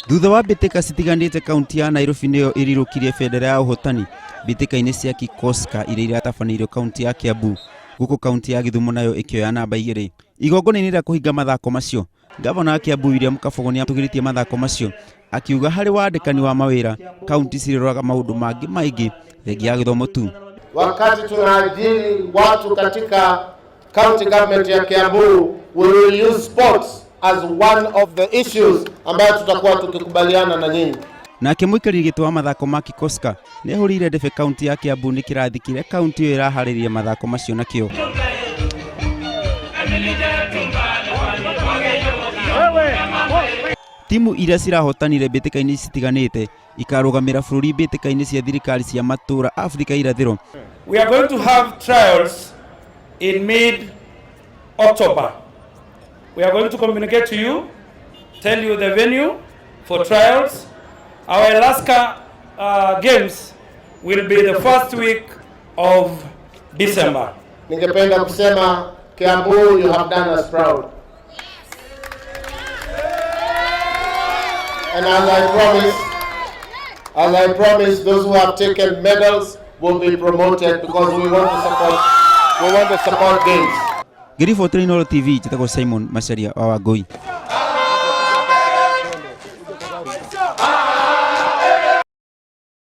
Thutha wa mbĩtĩka citiganĩte kaunti ya Nairobi nĩyo ĩrirũkirie bendera ya ũhotani mbĩtĩka-inĩ cia Kikoska iria iratabanĩirio kaunti ya Kiambu, gũkũ kaunti ya Githumo nayo ĩkĩoya namba 2. Igongona-inĩ rĩa kũhinga mathako macio, Gavana wa Kiambu William Kabogo nĩatũgĩrĩtie mathako macio akiuga harĩ wandĩkani wa mawĩra kaunti ciroraga maũndũ mangĩ maingĩ thengia ya gĩthomo tu. Wakati tunaajiri watu katika county government ya Kiambu, we will use sports as one of the issues ambayo tutakuwa tukikubaliana na nyinyi. Nake mũikarĩri gĩtĩ wa mathako ma Kikoska nĩahũrĩire ndebe kaunti ya Kiambu nĩ kĩrathi kĩrĩa kaunti ĩyo ĩraharĩrĩria mathako macio nakĩo. Timu iria cirahotanire mbĩtĩka-inĩ citiganĩte ikarũgamĩra bũrũri mbĩtĩka-inĩ cia thirikari cia matũra Afrika irathĩro. We are going to have trials in mid-October. We are going to communicate to you, tell you the venue for trials. Our Alaska games will be the first week of December. Ningependa kusema Kiambu, you have done us proud. And as I promise, those who have taken medals will be promoted because we want to support games. Ngiri 14 TV, Chitako Simon Macharia wa Wangui.